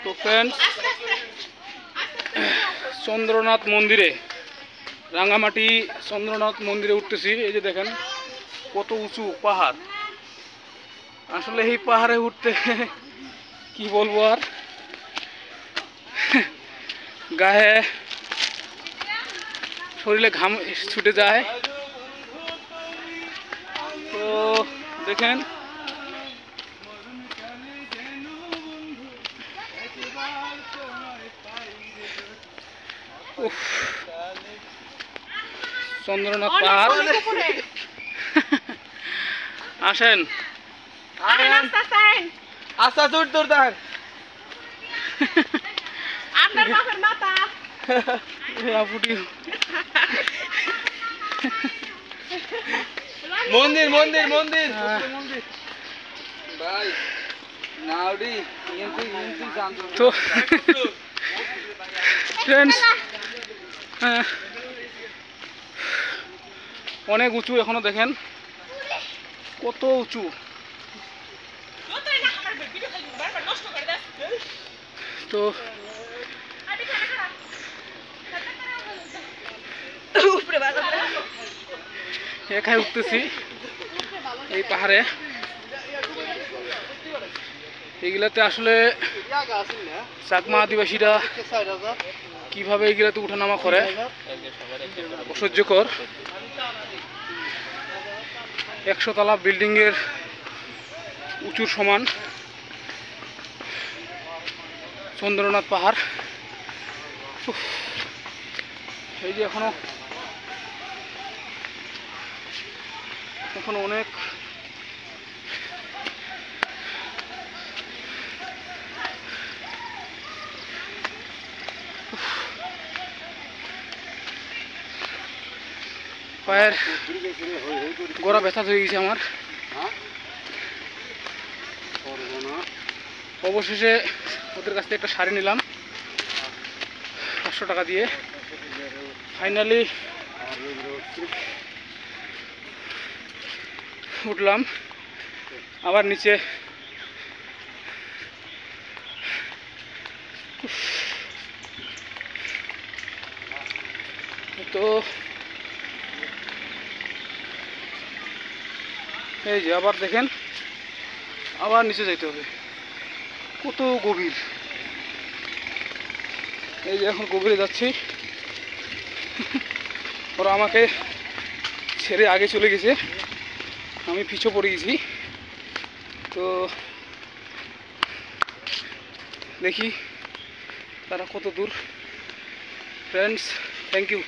তো ফ্রেন্ডস, চন্দ্রনাথ মন্দিরে, রাঙামাটি চন্দ্রনাথ মন্দিরে উঠতেছি। এই যে দেখেন কত উঁচু পাহাড়। আসলে এই পাহাড়ে উঠতে কি বলবো আর, গায়ে শরীরে ঘাম ছুটে যায়। তো দেখেন চন্দ্রনাথ পাহাড়। আসেন আচ্ছা দূর দূর দেন আপনার বাপের মাথা মন্দির মন্দির মন্দির মন্দির ভাই নাউডি ইএমপি জানতো তো ফ্রেন্ডস, অনেক উঁচু এখনো, দেখেন কত উঁচু। তো একাই উঠতেছি এই পাহাড়ে। এইগুলাতে আসলে চাকমা আদিবাসীরা কিভাবে এইগুলাতে উঠানামা করে, অসহ্যকর। 100 তলা বিল্ডিং এর উঁচুর সমান চন্দ্রনাথ পাহাড়। এই যে এখনো অনেক পায়ের গোড়া ব্যথা হয়ে গেছে আমার। অবশেষে ওদের কাছ থেকে একটা শাড়ি নিলাম 500 টাকা দিয়ে। ফাইনালি উঠলাম আবার নিচে। তো এই যে আবার দেখেন, আবার নিচে যাইতে হবে, কত গভীর। এই যে এখন গভীরে যাচ্ছি। ওরা আমাকে ছেড়ে আগে চলে গেছে, আমি পিছু পড়ে গেছি। তো দেখি তারা কত দূর। Friends, thank you.